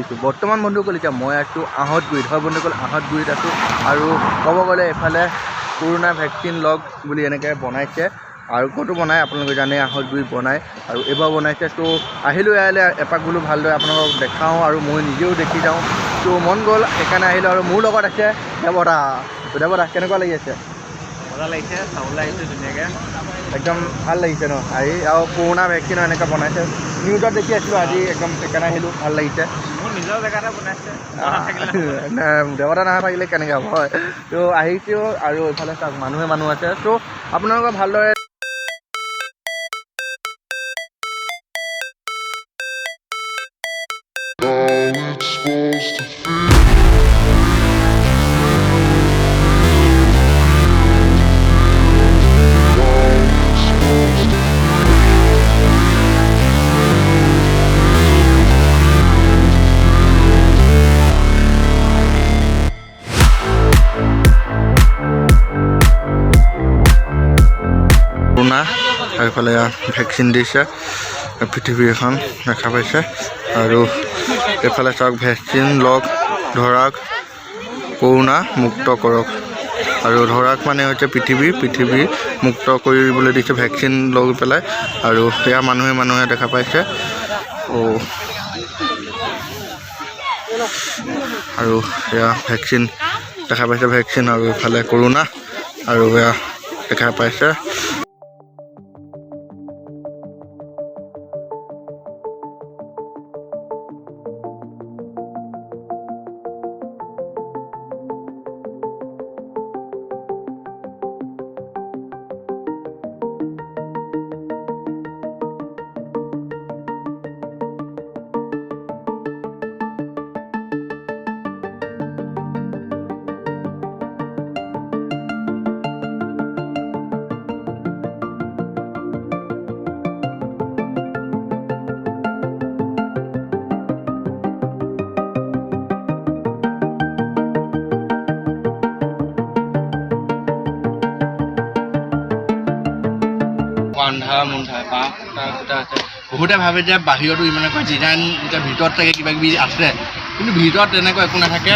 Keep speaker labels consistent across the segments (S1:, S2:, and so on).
S1: আহিছোঁ। বৰ্তমান বন্ধুসকল এতিয়া মই আছোঁ আহঁতগুৰিত। হয় বন্ধুসকল, আহঁতগুৰিত আছোঁ আৰু ক'ব গ'লে এইফালে কৰোণা ভেকচিন লগ বুলি এনেকৈ বনাইছে আৰু ক'তো বনায় আপোনালোকে জানে, আহঁতগুৰিত বনায় আৰু এইবাৰ বনাইছে। ত' আহিলোঁ ইয়ালৈ এপাক বোলো ভালদৰে আপোনালোকক দেখাওঁ আৰু মই নিজেও দেখি যাওঁ। ত' মন গ'ল সেইকাৰণে আহিলোঁ আৰু মোৰ লগত আছে দেৱদা। দেৱদা কেনেকুৱা লাগি আছে?
S2: মজা লাগিছে, চাবলৈ আহিছোঁ ধুনীয়াকৈ,
S1: একদম ভাল লাগিছে ন আহি। আৰু কৰোণা ভেকচিনো এনেকৈ বনাইছে, নিউজত দেখি আছিলোঁ আজি, একদম সেইকাৰণে আহিলোঁ, ভাল লাগিছে।
S2: মোৰ নিজৰ জেগাতে বনাইছে,
S1: দেৱতা নাথাকিলে কেনেকৈ হ'ব, হয়। ত' আহিছোঁ আৰু এইফালে চাওক মানুহ আছে। ত' আপোনালোকৰ ভালদৰে কৰোণা আৰু এইফালে ভেকচিন দিছে, পৃথিৱী এখন দেখা পাইছে আৰু এইফালে চাওক ভেকচিন লগ ধৰাক কৰোণা মুক্ত কৰক। আৰু ধৰাক মানে হৈছে পৃথিৱী মুক্ত কৰিবলৈ দিছে ভেকচিন লৈ পেলাই। আৰু সেয়া মানুহে দেখা পাইছে। আৰু সেয়া ভেকচিন দেখা পাইছে, ভেকচিন আৰু এইফালে কৰোণা আৰু সেয়া দেখা পাইছে। আন্ধা বাঁহ খুটা আছে। বহুতে ভাবে যে বাহিৰতো ইমান এনেকুৱা ডিজাইন এতিয়া ভিতৰত থাকে কিবা কিবি আছে, কিন্তু ভিতৰত তেনেকুৱা একো নাথাকে।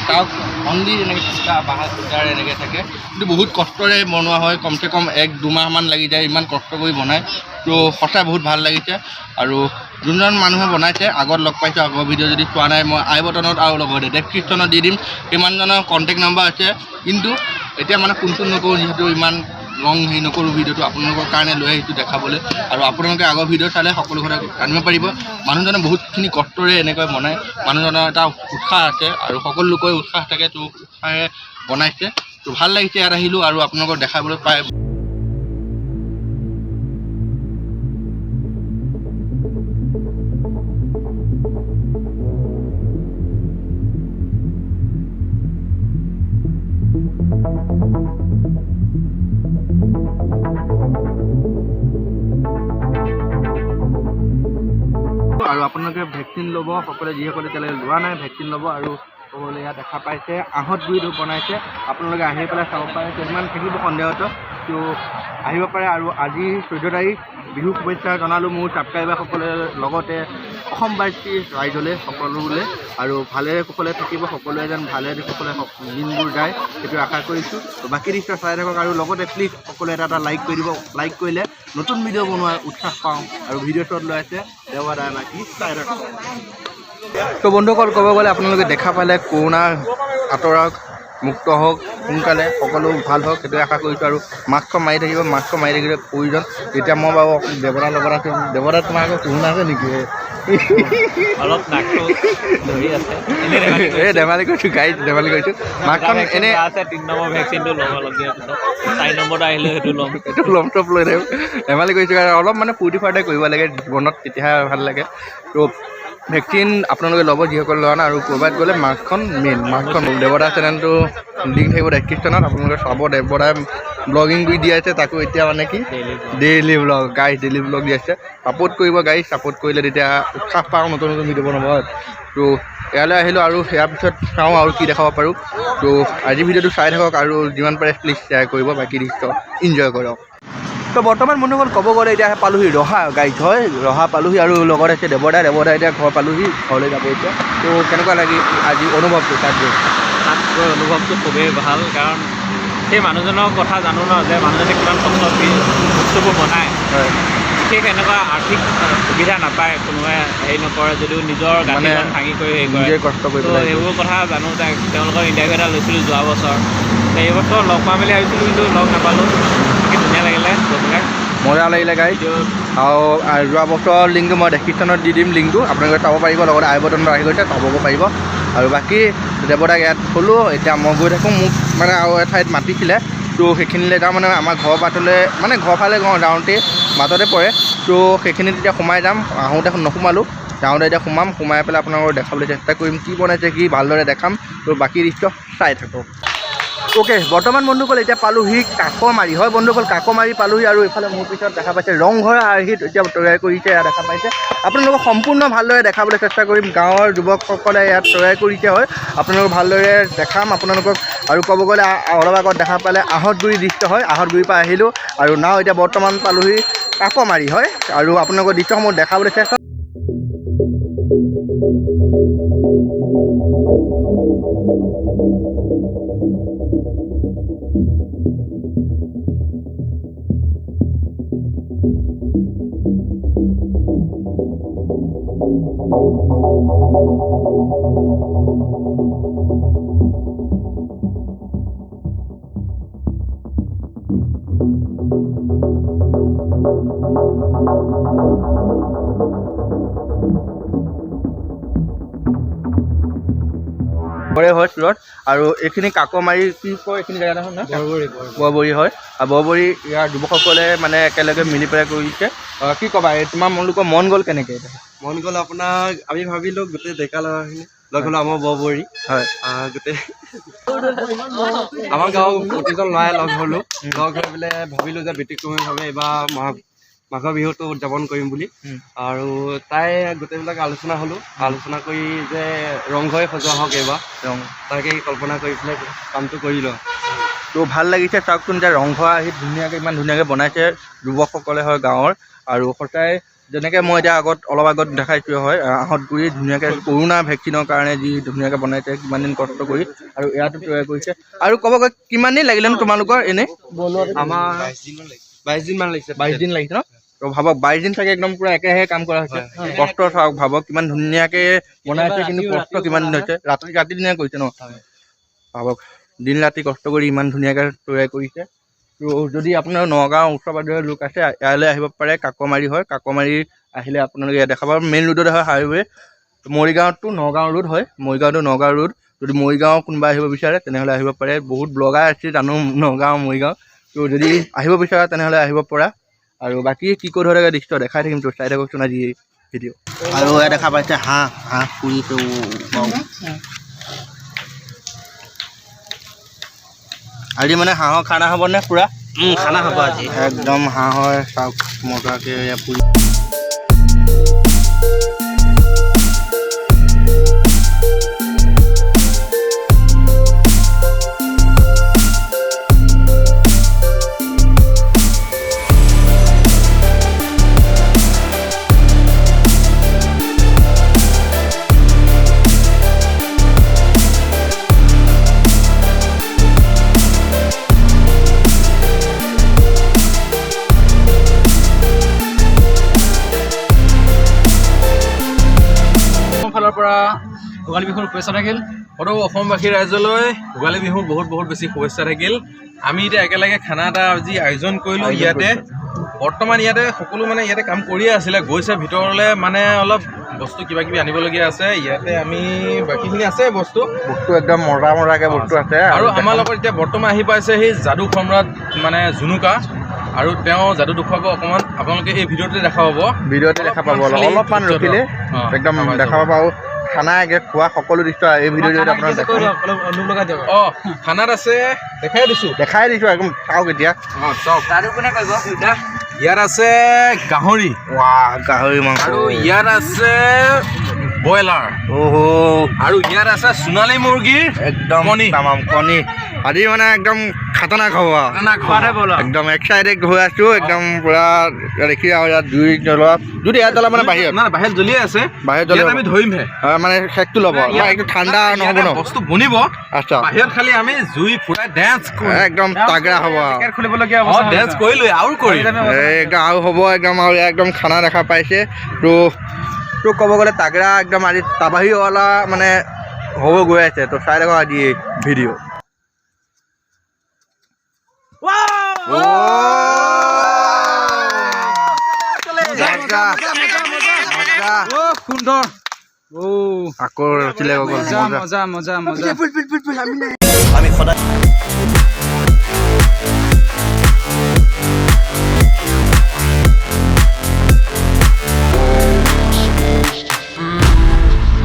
S1: তাক অনলি এনেকৈ খুটা বাঁহ খুটাৰ এনেকৈ থাকে, কিন্তু বহুত কষ্টৰে বনোৱা হয়। কমচে কম 1-2 মাহমান লাগি যায়, ইমান কষ্ট কৰি বনায়। ত' সঁচাই বহুত ভাল লাগিছে। আৰু যোনজন মানুহে বনাইছে আগত লগ পাইছোঁ, আগৰ ভিডিঅ' যদি চোৱা নাই মই আই বটনত আৰু লগতে ডেছক্ৰিপশ্যনত দি দিম, সিমানজনৰ কণ্টেক্ট নম্বৰ আছে। কিন্তু এতিয়া মানে ফোন নকৰোঁ, যিহেতু ইমান লং হেৰি নকৰোঁ, ভিডিঅ'টো আপোনালোকৰ কাৰণে লৈ আহিছোঁ দেখাবলৈ। আৰু আপোনালোকে আগৰ ভিডিঅ' চালে সকলো কথা জানিব পাৰিব। মানুহজনে বহুতখিনি কষ্টৰে এনেকৈ বনায়, মানুহজনৰ এটা উৎসাহ আছে আৰু সকলো লোকৰে উৎসাহ থাকে। ত' উৎসাহে বনাইছে। ত' ভাল লাগিছে, ইয়াত আহিলোঁ আৰু আপোনালোকক দেখাবলৈ পাই। আৰু আপোনালোকে ভেকচিন ল'ব, সকলোৱে যিসকলে এতিয়ালৈকে লোৱা নাই ভেকচিন ল'ব। আৰু সকলোৱে ইয়াত দেখা পাইছে আহঁতগুৰিত বনাইছে, আপোনালোকে আহি পেলাই চাব পাৰে। কেইদিনমান থাকিব সন্দেহত, ত' আহিব পাৰে। আৰু আজি 14 তাৰিখ, বিহু শুভেচ্ছা জনালোঁ মোৰ ছাবস্ক্ৰাইবাৰসকলে, লগতে অসমবাসী ৰাইজলৈ সকলোলৈ। আৰু ভালে কুশলে থাকিব সকলোৱে, যেন ভালে কুশলে দিনবোৰ যায় সেইটো আশা কৰিছোঁ। বাকী দৃশ্য চাই থাকক আৰু লগতে প্লিজ সকলোৱে এটা লাইক কৰি দিব। লাইক কৰিলে নতুন ভিডিঅ' বনোৱাৰ উৎসাহ পাওঁ। আৰু ভিডিঅ'টোত লৈ আছে দেৱদা নাকি চাই থাকক। তো বন্ধুসকল, ক'ব গ'লে আপোনালোকে দেখা পালে কৰোণা আঁতৰক, মুক্ত হওক, সোনকালে সকলো ভাল হওক সেইটোৱে আশা কৰিছোঁ। আৰু মাস্কখন মাৰি থাকিব, মাস্কখন মাৰি থাকিলে প্ৰয়োজন। এতিয়া মই বাৰু দেৱদাৰ লগত আছোঁ। দেৱদা তোমাৰ আকৌ কৰোণা আছে নেকি?
S2: অলপ নাকটো ধৰি আছে।
S1: এই ধেমালি কৰিছোঁ গাড়ীত, ধেমালি কৰিছোঁ। মাস্কখন এনেই
S2: আছে, 3 নম্বৰ ভেকচিনটো ল'বলগীয়া পিছত 4 নম্বৰটো আহিলে সেইটো ল'ম,
S1: এইটো ল'ম টপ লৈ থাকিব। ধেমালি কৰিছোঁ আৰু অলপ মানে ফূৰ্তি ফাৰ্তা কৰিব লাগে জীৱনত, তেতিয়াহে ভাল লাগে। ত' ভেকচিন আপোনালোকে ল'ব যিসকলে লোৱা নাই। আৰু ক'ৰবাত গ'লে মাস্কখন মেইন, মাস্কখন দেৱদা চেনেলটো লিংক থাকিব ডেছক্ৰিপশ্যনত, আপোনালোকে চাব। দেৱদাই ব্লগিং কৰি দি আছে, তাকো এতিয়া মানে কি daily blog, guys daily blog দি আছে। ছাপোৰ্ট কৰিব গাইজ, ছাপোৰ্ট কৰিলে তেতিয়া উৎসাহ পাওঁ নতুন ভিডিঅ' বনাব। ত' ইয়ালৈ আহিলোঁ আৰু ইয়াৰ পিছত চাওঁ আৰু কি দেখাব পাৰোঁ। ত' আজি ভিডিঅ'টো চাই থাকক আৰু যিমান পাৰে প্লিজ শ্বেয়াৰ কৰিব, বাকী দৃশ্য ইনজয় কৰক। তো বৰ্তমান বন্ধুসকল ক'ব গ'লে এতিয়া পালোহি ৰহা গাড়ীত হয়, ৰহা পালোহি আৰু লগত আছে দেৱদা এতিয়া ঘৰ পালোহি, ঘৰলৈ যাব এতিয়া। তো কেনেকুৱা লাগি আজি অনুভৱটো তাত গৈ?
S2: তাত গৈ অনুভৱটো খুবেই ভাল, কাৰণ সেই মানুহজনৰ কথা জানো ন, যে মানুহজনে কিমান কষ্ট কৰি বস্তুবোৰ বনায়।
S1: হয়,
S2: বিশেষ এনেকুৱা আৰ্থিক সুবিধা নাপায়, কোনোবাই হেৰি নকৰে যদিও নিজৰ গাঁঠিখন ভাঙি কৰি হেৰি
S1: নিজে
S2: কৰে।
S1: কষ্ট কৰি
S2: তো
S1: পেলাই
S2: এইবোৰ কথা জানো, তেওঁলোকৰ ইণ্টাৰভিউ এটা লৈছিলোঁ যোৱা বছৰ। এইবছৰ লগ পাম বুলি ভাবিছিলোঁ, কিন্তু লগ নাপালোঁ। কি ধুনীয়া লাগিলে গৈ পেলাই,
S1: মজা লাগিলে গাড়ী। আৰু যোৱা বছৰৰ লিংকটো মই ডেছক্ৰিপশ্যনত দি দিম, লিংকটো আপোনালোকে চাব পাৰিব, লগতে আই বটনটো আহি গৈছে চাবও পাৰিব। আৰু বাকী দেৱদাক ইয়াত থ'লোঁ, এতিয়া মই গৈ থাকোঁ। মোক মানে আৰু এঠাইত মাতিছিলে, তো সেইখিনিলৈ যাওঁ। মানে আমাৰ ঘৰৰ বাটলৈ মানে ঘৰ ফালে যাওঁতে বাটতে পৰে, তো সেইখিনিত এতিয়া সোমাই যাম। আহোঁতে নোসোমালোঁ, যাওঁতে এতিয়া সোমাই পেলাই আপোনালোকক দেখাবলৈ চেষ্টা কৰিম কি বনাইছে, কি ভালদৰে দেখাম। তো বাকী দৃশ্য চাই থাকক। অ'কে, বৰ্তমান বন্ধুসকল এতিয়া পালোহি কাকমাৰি। হয় বন্ধুসকল, কাকমাৰি পালোহি। আৰু এইফালে মোৰ পিছত দেখা পাইছে ৰংঘৰ আৰ্হিত এতিয়া তৈয়াৰ কৰিছে, এয়া দেখা পাইছে। আপোনালোকক সম্পূৰ্ণ ভালদৰে দেখাবলৈ চেষ্টা কৰিম। গাঁৱৰ যুৱকসকলে ইয়াত তৈয়াৰ কৰিছে, হয় আপোনালোকক ভালদৰে দেখাম আপোনালোকক। আৰু ক'ব গ'লে অলপ আগত দেখা পালে আহঁতগুৰি দৃশ্য, হয় আহঁতগুৰিৰ পৰা আহিলোঁ আৰু নাও এতিয়া বৰ্তমান পালোহি কাকমাৰি। হয় আৰু আপোনালোকৰ দৃশ্যসমূহ দেখাবলৈ চেষ্টা হয় চুৰত। আৰু এইখিনি কাকমাৰি কি কয়, এইখিনি জেগাডোখৰ নহয় বৰবৰী। হয় আৰু বৰবৰী ইয়াৰ যুৱকসকলে মানে একেলগে মিলি পেলাই কৰিছে। কি ক'বা, তোমালোকৰ মন গ'ল কেনেকৈ?
S3: মন গ'ল আপোনাৰ, আমি ভাবিলোঁ গোটেই ডেকা ল'ৰাখিনি লগ হ'লোঁ আমাৰ বৰবৰী।
S1: হয়,
S3: গোটেই আমাৰ গাঁৱৰ প্ৰতিজন ল'ৰাই লগ হ'লোঁ। লগ হৈ পেলাই ভাবিলোঁ যে ব্যতিক্ৰমীভাৱে এইবাৰ মাঘৰ বিহুটো উদযাপন কৰিম বুলি। আৰু তাই গোটেইবিলাক আলোচনা হ'লোঁ, আলোচনা কৰি যে ৰংঘৰে সজোৱা হওক এইবাৰ, তাকে কল্পনা কৰি পেলাই কামটো কৰিলোঁ।
S1: তো ভাল লাগিছে চাওকচোন, এতিয়া ৰংঘৰ আহি ধুনীয়াকৈ ইমান ধুনীয়াকৈ বনাইছে যুৱকসকলে, হয় গাঁৱৰ। আৰু সঁচাই যেনেকৈ মই এতিয়া অলপ আগত দেখাইছোঁ, হয় আহঁতগুৰি ধুনীয়াকৈ কৰোণা ভেকচিনৰ কাৰণে যি ধুনীয়াকৈ বনাইছে, কিমান দিন কষ্ট কৰি আৰু ইয়াতো তৈয়াৰ কৰিছে। আৰু ক'ব গ'লে কিমান দিন লাগিলেনো তোমালোকৰ এনেই?
S3: আমাৰ 22 দিনমান লাগিছে।
S1: 22 দিন লাগিছে ন? তো ভাবক 22 দিন চাগে একদম পূৰা একেহে কাম কৰা হৈছে। কষ্ট চাওক, ভাবক কিমান ধুনীয়াকৈ বনাইছে, কিন্তু কষ্ট কিমান দিন হৈছে, ৰাতি দিনে কৰিছে ন? ভাবক দিন ৰাতি কষ্ট কৰি ইমান ধুনীয়াকৈ তৈয়াৰ কৰিছে। তো যদি আপোনাৰ নগাঁও ওচৰ পাজৰে লোক আছে, ইয়ালৈ আহিব পাৰে, কাকমাৰি। হয় কাকমাৰি আহিলে আপোনালোকে ইয়াত দেখা পাব। মেইন ৰোডতে হয় হাইৱে, মৰিগাঁৱতো নগাঁও ৰোড হয়, মৰিগাঁৱতো নগাঁও ৰোড। যদি মৰিগাঁও কোনোবা আহিব বিচাৰে তেনেহ'লে আহিব পাৰে। বহুত ব্লগাৰ আছে জানো নগাঁও মৰিগাঁও, তো যদি আহিব বিচাৰা তেনেহ'লে আহিব পৰা। আৰু বাকী কি ক'ত হৈ থাকে দৃশ্য দেখাই থাকিম, তো চাই থাককচোন আজি ভিডিঅ'। আৰু এয়া দেখা পাইছে হাঁহ পুৰিছে। আজি মানে হাঁহৰ খানা হ'বনে? পূৰা
S2: খানা হ'ব আজি।
S1: একদম হাঁহৰ চাওক মজাকৈ পুৰি।
S4: ফালৰ পৰা ভোগালী বিহুৰ শুভেচ্ছা থাকিল। সদৌ অসমবাসী ৰাইজলৈ ভোগালী বিহুৰ বহুত বেছি শুভেচ্ছা থাকিল। আমি এতিয়া একেলগে খানা এটা আজি আয়োজন কৰিলোঁ ইয়াতে। বৰ্তমান ইয়াতে সকলো মানে ইয়াতে কাম কৰিয়ে আছিলে, গৈছে ভিতৰলৈ, মানে অলপ বস্তু কিবা কিবি আনিবলগীয়া আছে। ইয়াতে আমি বাকীখিনি আছে বস্তু
S1: একদম মজাকৈ বস্তু আছে।
S4: আৰু আমাৰ লগত এতিয়া বৰ্তমান আহি পাইছে সেই যাদু সম্ৰাট মানে জুনুকা, আৰু তেওঁ যাদু দেখুৱাব অকণমান। আপোনালোকে এই ভিডিঅ'টোতে দেখা পাব,
S1: অলপমান ৰখিলে একদম দেখা পাব। আৰু খানা একে খোৱা সকলো দৃশ্য এই ভিডিঅ'টোত আপোনাক
S4: খানাত আছে, দেখাই দিছোঁ
S1: একদম। চাওক এতিয়া
S4: ইয়াত আছে গাহৰি,
S1: গাহৰি মাংস,
S4: আৰু ইয়াত আছে ব্ৰইলাৰ
S1: ওহো
S4: আৰু ইয়াত আছে সোণালী মুৰ্গীৰ
S1: একদম
S4: কণী।
S1: তামাম কণী আজি মানে একদম খাতৰনাক হ'ব একদম এক্সাইটেড হৈ আছো একদম পুৰা দেখি আৰু ইয়াত জুই জ্বলোৱা যদি ইয়াত জ্বলা মানে বাহিৰত
S4: নাই বাহিৰত জ্বলিয়ে আছে
S1: বাহিৰত জ্বলিব।
S4: ইয়াত আমি ধৰিমহে
S1: মানে শেকটো ল'ব একদম ঠাণ্ডা নহ'ব ন
S4: বস্তু বনিব
S1: আচ্ছা
S4: বাহিৰত খালি আমি জুই ফুৰাই ডেন্স
S1: একদম তাগৰা হ'ব
S4: ডেন্স কৰিলো আৰু কৰিম
S1: একদম আৰু হ'ব একদম আৰু একদম খানা দেখা পাইছে তো ক'ব গ'লে তাগৰা একদম আজি তাবাহীৱালা মানে হ'ব গৈ আছে তো চাই থাকক আজি ভিডিঅ'
S5: সুন্দৰ
S1: আকৌ ৰচিলে গ'ল
S5: মজা মজা মজা মজা